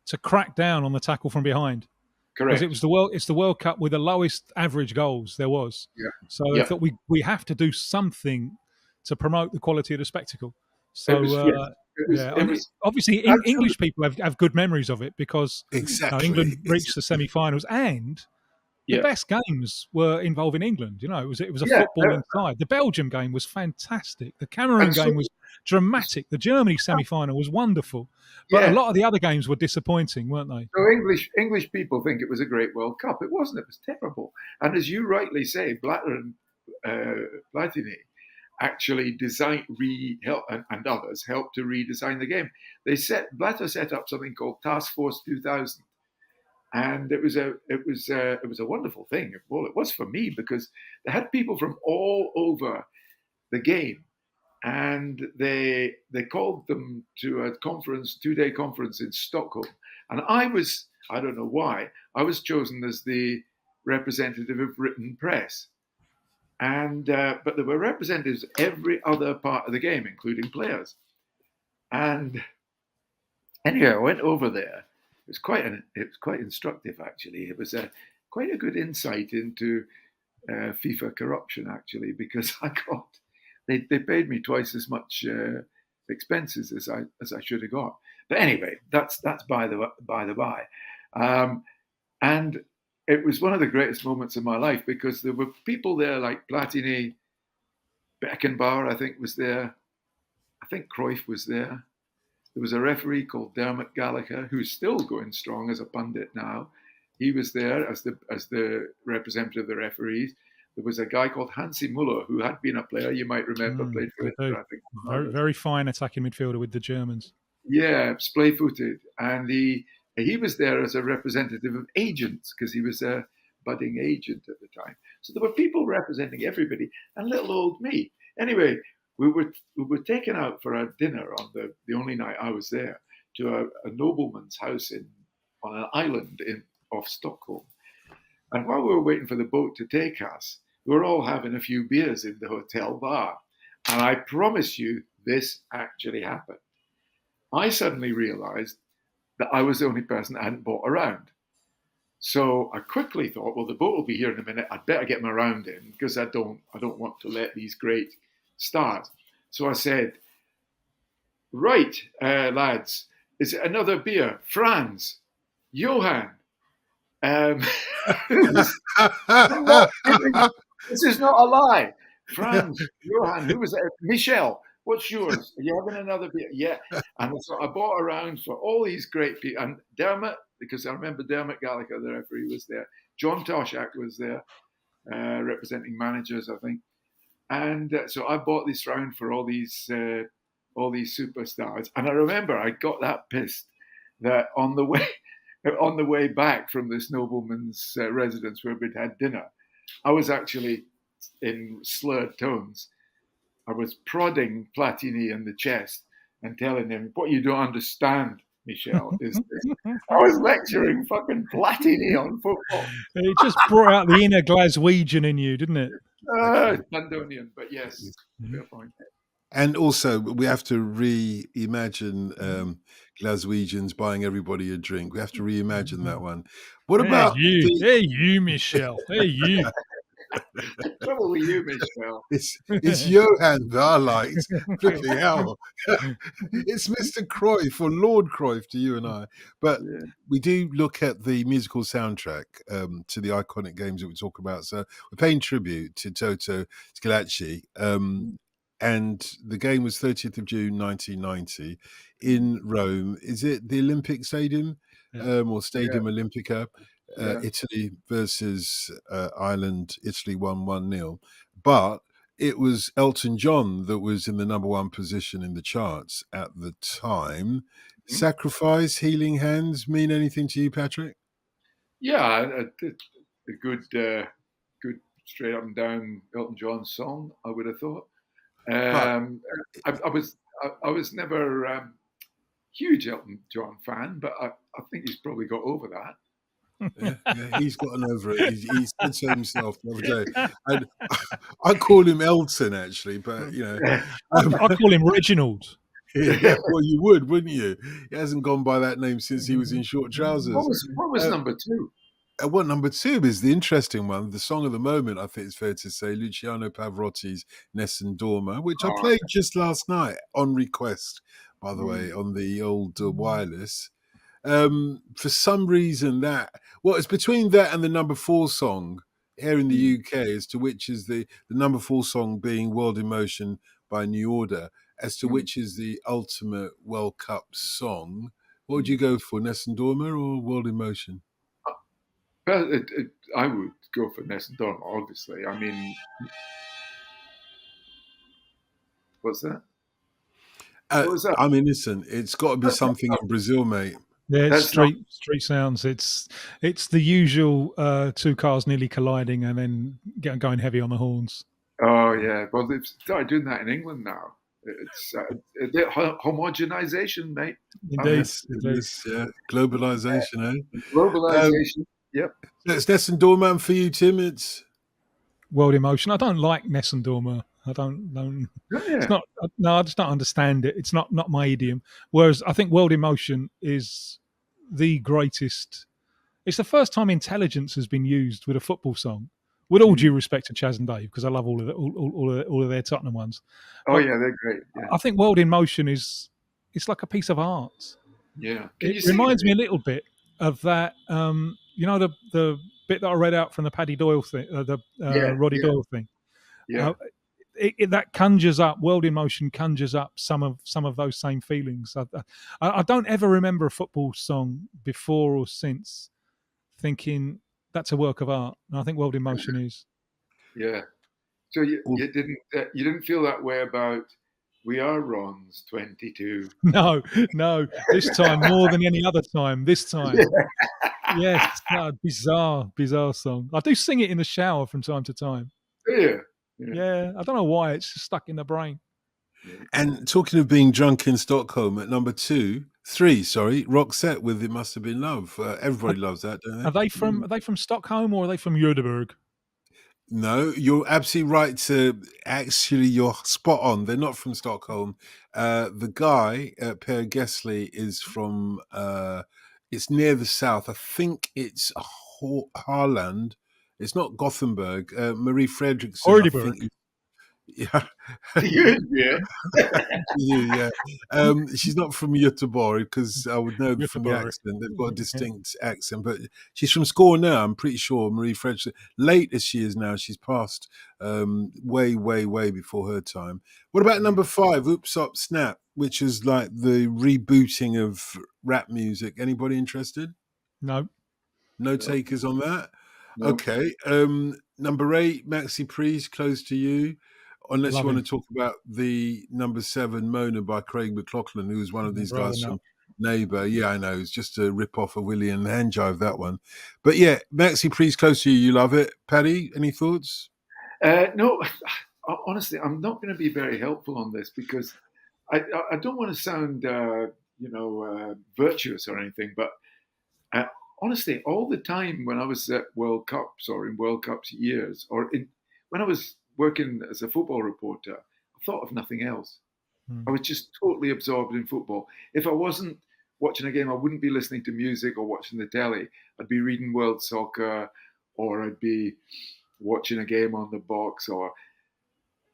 to crack down on the tackle from behind. Correct. Because it's the World Cup with the lowest average goals there was. Yeah. So they thought we have to do something to promote the quality of the spectacle. So obviously English people have good memories of it because England reached the semi-finals, and the best games were involving England. It was a footballing side. The Belgium game was fantastic. The Cameroon game was dramatic. The Germany semi-final was wonderful. But a lot of the other games were disappointing, weren't they? So English people think it was a great World Cup. It wasn't. It was terrible. And as you rightly say, Blatter and Platini actually and others helped to redesign the game. Blatter set up something called Task Force 2000. And it was a wonderful thing. Well, it was for me because they had people from all over the game, and they called them to a conference, 2-day conference in Stockholm. And I don't know why, I was chosen as the representative of written press. And but there were representatives every other part of the game, including players. And anyway, I went over there. It was quite instructive, actually. It was quite a good insight into FIFA corruption, actually, because they paid me twice as much expenses as I should have got. But anyway, that's by the by. And it was one of the greatest moments of my life because there were people there like Platini, Beckenbauer, I think, was there. I think Cruyff was there. There was a referee called Dermot Gallagher, who's still going strong as a pundit now. He was there as the representative of the referees. There was a guy called Hansi Muller, who had been a player, you might remember, played for Inter, I think. Very, very fine attacking midfielder with the Germans. Yeah, splay-footed. And he was there as a representative of agents because he was a budding agent at the time. So there were people representing everybody and little old me. Anyway, we were taken out for a dinner on the only night I was there to a nobleman's house on an island off Stockholm. And while we were waiting for the boat to take us, we were all having a few beers in the hotel bar. And I promise you, this actually happened. I suddenly realized that I was the only person that hadn't bought a round. So I quickly thought, well, the boat will be here in a minute. I'd better get my round in because I don't want to let these great stars. So I said, right, lads, is it another beer? Franz, Johan. This is not a lie. Franz, Johan, who was it? Michel, what's yours? Are you having another beer? Yeah. And so I bought a round for all these great people. And Dermot, because I remember Dermot Gallagher, the referee, was there. John Toshak was there, representing managers, I think. And so I bought this round for all these superstars. And I remember I got that pissed that on the way back from this nobleman's residence where we'd had dinner, I was actually, in slurred tones, I was prodding Platini in the chest and telling him, what you don't understand, Michel, is this. I was lecturing fucking Platini on football. It just brought out the inner Glaswegian in you, didn't it? Londonian, but yes, fair point. And also, we have to reimagine Glaswegians buying everybody a drink. We have to reimagine that one. What about you? Hey, you, Michel. Hey, you. Trouble with you, Michel. It's Johan that I liked. Flipping hell. It's Mr. Cruyff or Lord Cruyff to you and I. But we do look at the musical soundtrack to the iconic games that we talk about. So we're paying tribute to Toto Schillaci. And the game was 30th of June, 1990 in Rome. Is it the Olympic Stadium or Stadium Olimpica? Italy versus Ireland. Italy won 1-0. But it was Elton John that was in the number one position in the charts at the time. Sacrifice, Healing Hands mean anything to you, Patrick? Yeah, a good straight up and down Elton John song, I would have thought. I was never a huge Elton John fan, but I think he's probably got over that. Yeah, he's gotten over it. He said so himself the other day. And I call him Elton, actually, but I call him Reginald. Yeah, well, you would, wouldn't you? He hasn't gone by that name since he was in short trousers. What was number two? What number two is the interesting one, the song of the moment, I think it's fair to say, Luciano Pavarotti's Nessun Dorma, which I played just last night on request, by the way, on the old wireless. For some reason it's between that and the number 4 song here in the UK as to which is the number 4 song being World in Motion by New Order, as to which is the ultimate World Cup song. What would you go for, Nessun Dorma or World in Motion? I would go for Nessun Dorma, obviously. I mean, what's that? What was that? I'm innocent. It's got to be something in Brazil, mate. Yeah, it's street sounds. It's the usual 2 cars nearly colliding and then going heavy on the horns. Oh yeah, well they've started doing that in England now. It's homogenization, mate. Indeed, yeah. Globalization, eh? Globalization. Yep. So it's Nessun Dorma for you, Tim. It's World in Motion. I don't like Nessun Dorma. I don't. It's not. No, I just don't understand it. It's not my idiom. Whereas I think World in Motion is the greatest. It's the first time intelligence has been used with a football song. With all due respect to Chaz and Dave, because I love all of their Tottenham ones. Oh yeah, they're great. Yeah. I think World in Motion it's like a piece of art. Yeah, it reminds me a little bit of that. The bit that I read out from the Paddy Doyle thing, Roddy Doyle thing. Yeah. That conjures up, World in Motion conjures up some of those same feelings. I don't ever remember a football song before or since thinking that's a work of art, and I think World in Motion is. Yeah. So you didn't feel that way about We Are Ron's 22? No, this time more than any other time. This time, yes, no, bizarre song. I do sing it in the shower from time to time. Yeah. Yeah, I don't know why, it's just stuck in the brain. And talking of being drunk in Stockholm, at number 3, Roxette with "It Must Have Been Love." Everybody loves that, don't Are they? they from Stockholm or are they from Göteborg? No, you're absolutely right to actually, you're spot on. They're not from Stockholm. The guy, Per Gessle, is from, it's near the south. I think it's Harland. It's not Gothenburg. Marie Fredriksson, I Ördeberg. think. Yeah. Yeah. Yeah. She's not from Göteborg because I would know from the Göteborg. accent. They've got a distinct accent, but she's from Skåne. I'm pretty sure. Marie French, late as she is now, she's passed way before her time. What about number 5, Oops Up Snap, which is like the rebooting of rap music? Anybody interested? No. No takers on that? No. Okay. Number 8, Maxi Priest, Close to You. Unless Love you want him. to talk about the number 7, Mona by Craig McLachlan, who was one of these Rather guys not. from Neighbour. Yeah, I know. It's just a rip-off of Willie and the Handjive, that one. But yeah, Maxi Priest, Close to You, you love it. Paddy, any thoughts? No, honestly, I'm not going to be very helpful on this because I don't want to sound, virtuous or anything, but honestly, all the time when I was at World Cups or in World Cups years, when I was working as a football reporter, I thought of nothing else. I was just totally absorbed in football. If I wasn't watching a game, I wouldn't be listening to music or watching the telly. I'd be reading World Soccer, or I'd be watching a game on the box.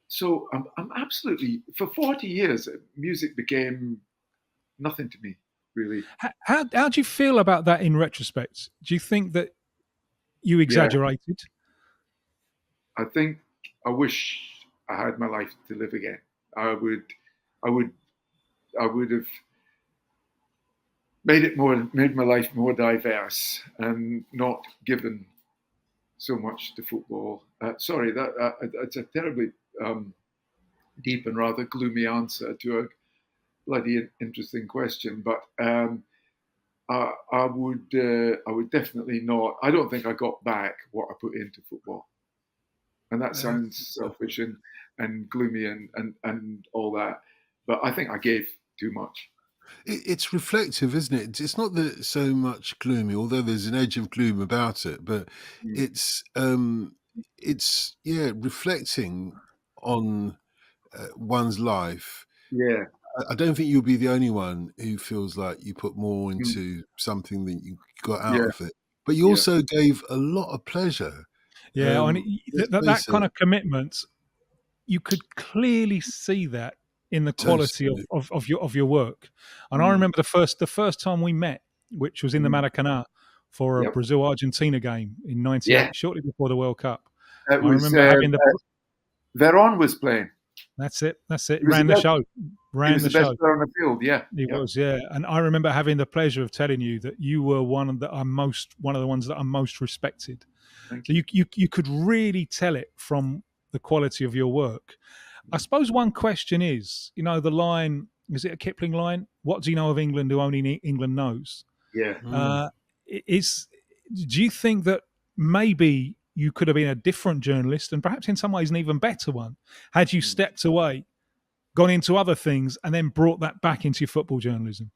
So I'm absolutely, for 40 years, music became nothing to me, really. How do you feel about that in retrospect? Do you think that you Yeah, exaggerated? I think I wish I had my life to live again. I would have made my life more diverse and not given so much to football. Sorry, that's a terribly deep and rather gloomy answer to a bloody interesting question, but I would definitely not. I don't think I got back what I put into football, and that sounds selfish and gloomy and all that, but I think I gave too much. It's reflective, isn't it? It's not that it's so much gloomy, although there's an edge of gloom about it, but it's reflecting on one's life. Yeah. I don't think you'll be the only one who feels like you put more into something than you got out Yeah. of it. But you also gave a lot of pleasure. Yeah, Let's that face kind it. of commitment, you could clearly see that in the quality Totally. of your work. And I remember the first time we met, which was in the Maracanã for a Yep. Brazil-Argentina game in '98, Yeah. shortly before the World Cup. It I was remember having Veron was playing. That's it. He was Ran the the best. show. He Ran was the the best show. player on the field. Yeah. He was, yeah. And I remember having the pleasure of telling you that you were one of the ones that I'm most respected. Thank So you could really tell it from the quality of your work. I suppose one question is, the line, is it a Kipling line? What do you know of England who only England knows? Yeah. Do you think that maybe you could have been a different journalist and perhaps in some ways an even better one had you stepped away, gone into other things, and then brought that back into your football journalism?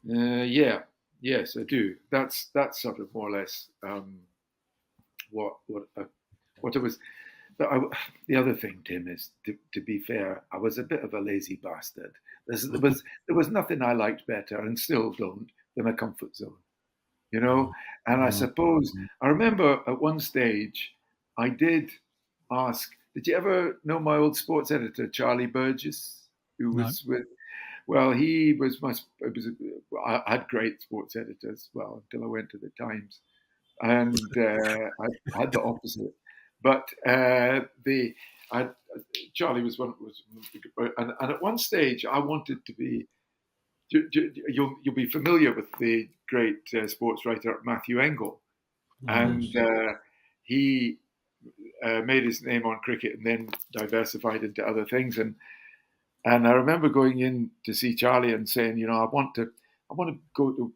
Yeah. Yes, I do. That's sort of more or less what I was. But the other thing, Tim, is to be fair, I was a bit of a lazy bastard. There was nothing I liked better, and still don't, than a comfort zone. And I suppose I remember at one stage I did ask, did you ever know my old sports editor, Charlie Burgess, who No. was with, well, he was I had great sports editors, well, until I went to the Times. and I had the opposite. But Charlie was and at one stage I wanted to be. You'll be familiar with the great sports writer Matthew Engel, and he made his name on cricket and then diversified into other things. And I remember going in to see Charlie and saying, I want to go to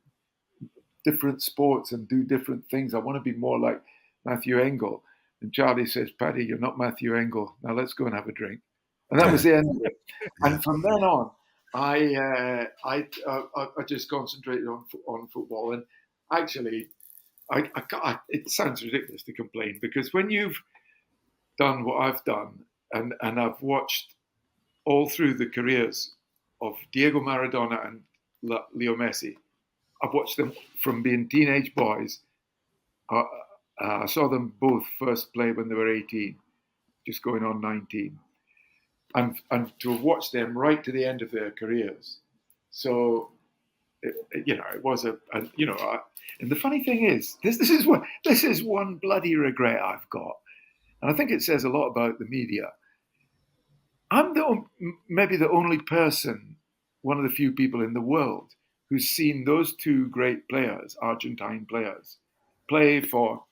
different sports and do different things. I want to be more like Matthew Engel. And Charlie says, Paddy, you're not Matthew Engel. Now let's go and have a drink. And that was the end of it. And from then on, I just concentrated on football. And actually, it sounds ridiculous to complain, because when you've done what I've done, and I've watched all through the careers of Diego Maradona and Leo Messi, I've watched them from being teenage boys. I saw them both first play when they were 18, just going on 19. And to have watched them right to the end of their careers. So, it was and the funny thing is, this is one bloody regret I've got. And I think it says a lot about the media. I'm maybe the only person, one of the few people in the world, who's seen those two great players, Argentine players, play for,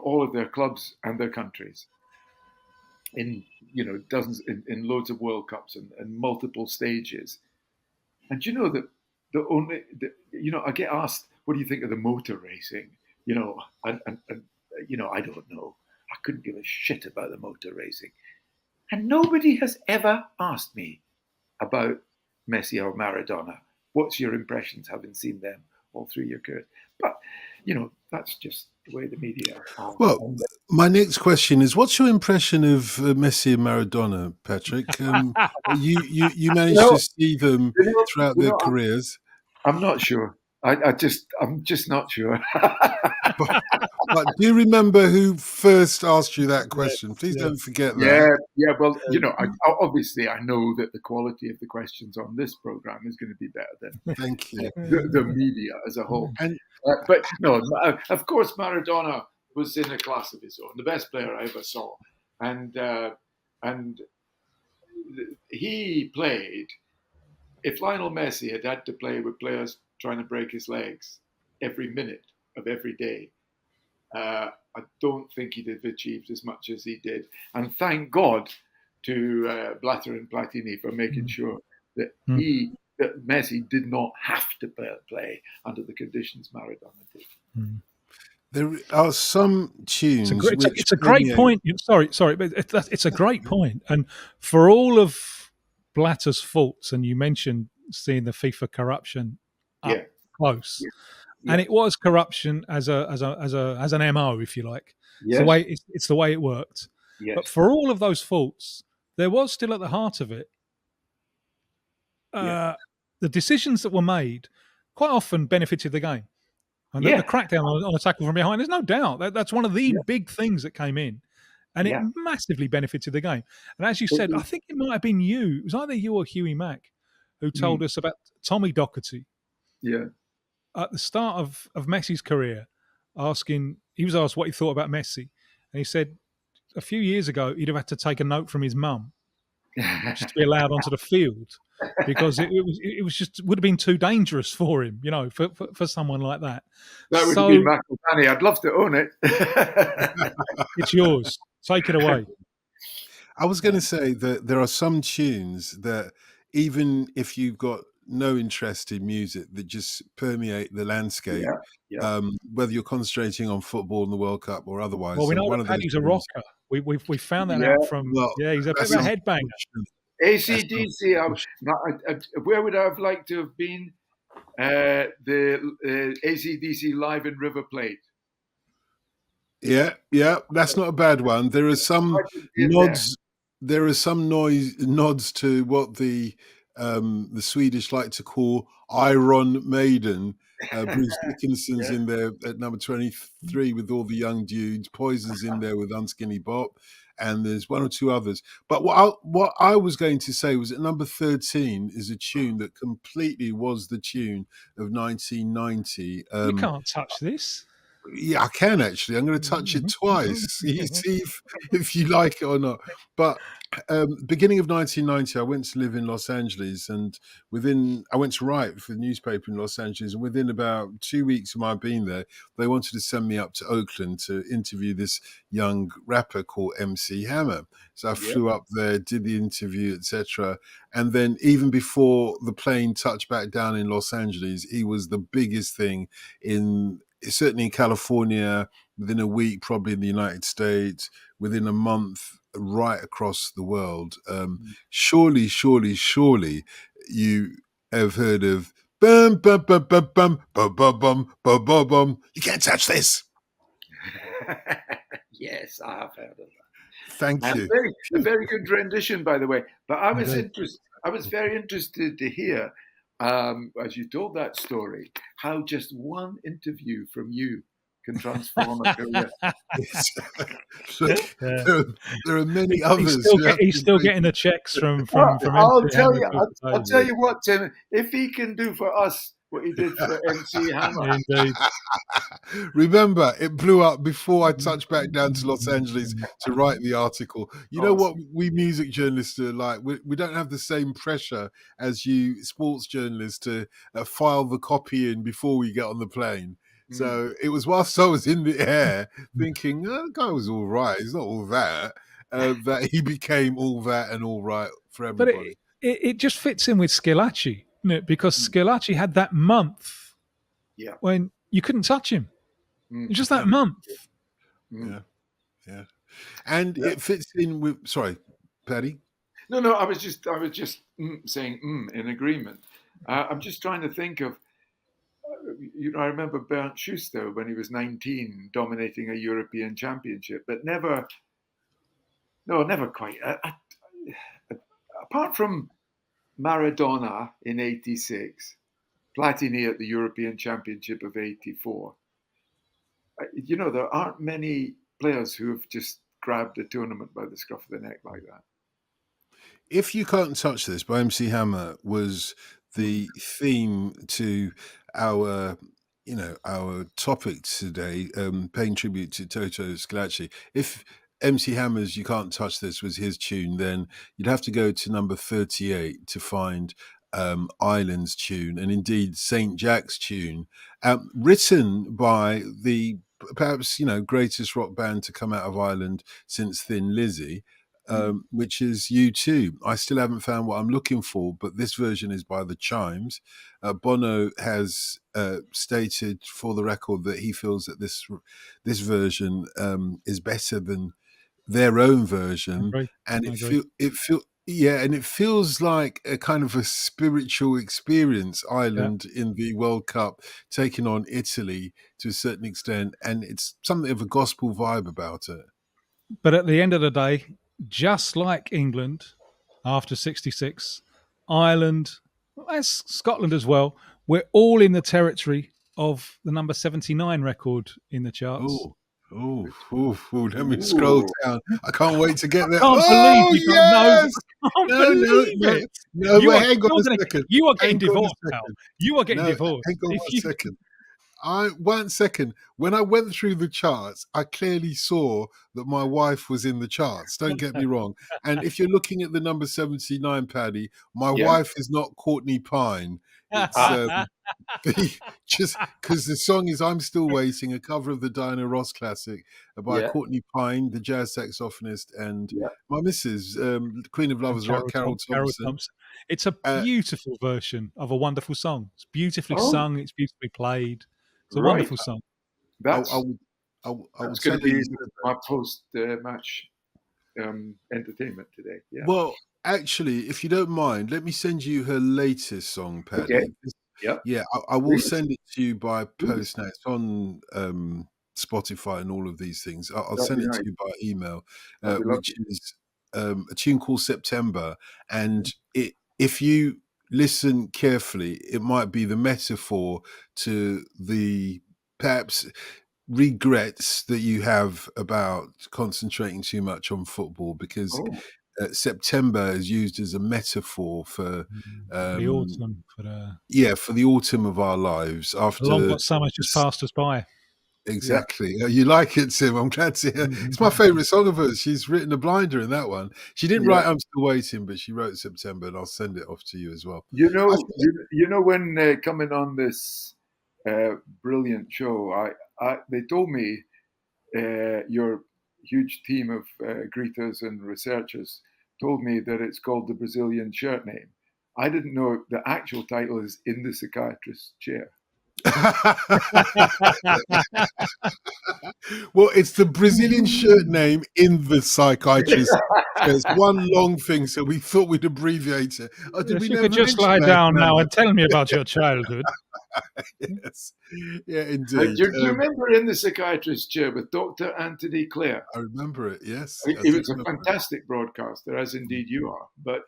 all of their clubs and their countries in, dozens, in loads of World Cups and multiple stages. And I get asked, what do you think of the motor racing? And I don't know. I couldn't give a shit about the motor racing. And nobody has ever asked me about Messi or Maradona. What's your impressions having seen them all through your career? But, that's just the way the media are. Well, my next question is, what's your impression of Messi and Maradona, Patrick? You managed to see them throughout their careers. I'm not sure. I'm just not sure. But do you remember who first asked you that question? Please don't forget that. Yeah. Well, obviously I know that the quality of the questions on this program is going to be better than Thank you. the media as a whole. But no, of course, Maradona was in a class of his own, the best player I ever saw, and he played. If Lionel Messi had to play with players trying to break his legs every minute of every day, I don't think he'd have achieved as much as he did. And thank God to Blatter and Platini for making sure that that Messi did not have to play under the conditions Maradona did. There are some tunes. It's a great point. Sorry, but it's a great point. And for all of Blatter's faults, and you mentioned seeing the FIFA corruption up close, and it was corruption as an MO, if you like. Yes. It's the way it worked. Yes. But for all of those faults, there was still at the heart of it the decisions that were made quite often benefited the game. And the crackdown on a tackle from behind, there's no doubt that's one of the big things that came in, and it massively benefited the game. And as you said, I think it might have been you. It was either you or Hughie Mack who told us about Tommy Docherty. Yeah. At the start of Messi's career, he was asked what he thought about Messi, and he said a few years ago he'd have had to take a note from his mum just to be allowed onto the field, because it would have been too dangerous for him, for someone like that. That would have been McElhenney. I'd love to own it. It's yours. Take it away. I was going to say that there are some tunes that, even if you've got no interest in music, that just permeate the landscape, whether you're concentrating on football in the World Cup or otherwise. Well, we know that Paddy's a rocker. We found that out from he's a bit of a headbanger. AC/DC. Where would I have liked to have been? The AC/DC live in River Plate. Yeah, that's not a bad one. There are some nods. There are some nods to what the Swedish like to call Iron Maiden. Bruce Dickinson's in there at number 23 with all the young dudes. Poison's in there with Unskinny Bop, and there's one or two others. But what I was going to say was that number 13 is a tune that completely was the tune of 1990. You can't touch this. Yeah, I can actually. I'm going to touch it twice. See if you like it or not. But beginning of 1990, I went to live in Los Angeles, and I went to write for the newspaper in Los Angeles, and within about 2 weeks of my being there, they wanted to send me up to Oakland to interview this young rapper called MC Hammer. So I flew up there, did the interview, etc. And then even before the plane touched back down in Los Angeles, he was the biggest thing certainly in California, within a week, probably in the United States, within a month, right across the world. Surely you have heard of bum bum bum bum bum bum bum bum bum bum bum. You can't touch this. Yes, I have heard of that. Thank you. A very good rendition, by the way. But I was very interested to hear, as you told that story, how just one interview from you can transform a career. There are many others. He's still getting the checks from I'll tell you what, Tim. If he can do for us what he did for MC Hammer. Indeed. Remember, it blew up before I touched back down to Los Angeles to write the article. You know what we music journalists are like? We don't have the same pressure as you sports journalists to file the copy in before we get on the plane. So it was whilst I was in the air thinking, the guy was all right. He's not all that. That he became all that and all right for everybody. But it just fits in with Schillaci, isn't it? Because Schillaci had that month when you couldn't touch him. Just that month. Yeah. And it fits in with. Sorry, Paddy. No. I was just saying in agreement. I'm just trying to think of. I remember Bernd Schuster when he was 19, dominating a European championship, but never quite. Apart from Maradona in '86, Platini at the European Championship of '84. There aren't many players who have just grabbed a tournament by the scruff of the neck like that. If You Can't Touch This by MC Hammer was the theme to our topic today, paying tribute to Toto Schillaci. If MC Hammer's You Can't Touch This was his tune, then you'd have to go to number 38 to find Ireland's tune, and indeed St. Jack's tune, written by the perhaps greatest rock band to come out of Ireland since Thin Lizzy, which is U2. I still haven't found what I'm looking for, but this version is by the Chimes. Bono has stated for the record that he feels that this version is better than their own version, and it feels like a kind of a spiritual experience. Ireland in the World Cup taking on Italy to a certain extent, and it's something of a gospel vibe about it. But at the end of the day, just like England after '66, Ireland, as Scotland as well, we're all in the territory of the number 79 record in the charts. Let me scroll down. I can't wait to get there. I can't believe you don't know. No, hang on a second. You are getting divorced, pal. You are getting divorced. Hang on a second. 1 second. When I went through the charts, I clearly saw that my wife was in the charts. Don't get me wrong. And if you're looking at the number 79, Paddy, my wife is not Courtney Pine. It's just because the song is "I'm Still Waiting," a cover of the Diana Ross classic by Courtney Pine, the jazz saxophonist, and my missus, Queen of Lovers Rock, Carol Thompson. It's a beautiful version of a wonderful song. It's beautifully sung. It's beautifully played. It's a wonderful song. That's going to be my post-match entertainment today. Yeah. Well, actually, if you don't mind, let me send you her latest song, Paddy. Okay. Yeah, I will send it to you by post now. It's on Spotify and all of these things. I'll send it to you by email, which is a tune called September. And if you listen carefully, it might be the metaphor to the perhaps regrets that you have about concentrating too much on football, because September is used as a metaphor for the autumn, for the autumn of our lives. After the long hot summer just passed us by. Exactly. You like it, Tim. I'm glad to hear. It's my favourite song of hers. She's written a blinder in that one. She didn't Yeah. write "I'm Still Waiting," but she wrote September, and I'll send it off to you as well. You know when coming on this brilliant show, they told me your huge team of greeters and researchers told me that it's called the Brazilian shirt name. I didn't know the actual title is In the Psychiatrist's Chair. Well, it's the Brazilian shirt name in the psychiatrist. So it's one long thing, so we thought we'd abbreviate it. Oh, did If we you never could just mention lie that? down now No. and tell me about your childhood. Yes. Yeah, Do indeed. you remember In the Psychiatrist's Chair with Dr. Anthony Clare? I remember it, yes. He was a fantastic broadcaster, as indeed you are. But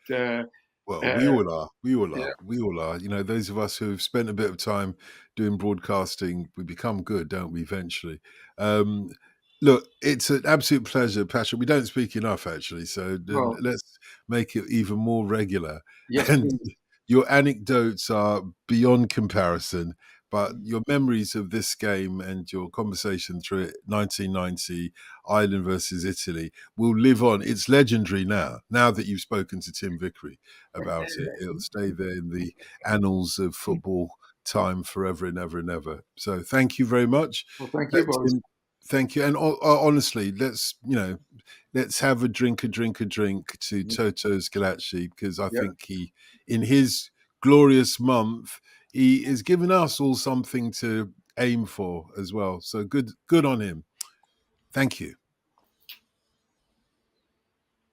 well, we all are. We all yeah. are. We all are. You know, those of us who have spent a bit of time doing broadcasting, we become good, don't we, eventually? Look, it's an absolute pleasure, Patrick. We don't speak enough, actually. So Well, let's make it even more regular. yes, And please. your anecdotes are beyond comparison. But your memories of this game and your conversation through it, 1990, Ireland versus Italy, will live on. It's legendary now. Now that you've spoken to Tim Vickery about it, it'll stay there in the annals of football time forever and ever and ever. So thank you very much. Well, thank you, boys. Tim, thank you. And honestly, let's have a drink to Toto Scalacci, because I think he, in his glorious month, he has given us all something to aim for as well. So good on him. Thank you.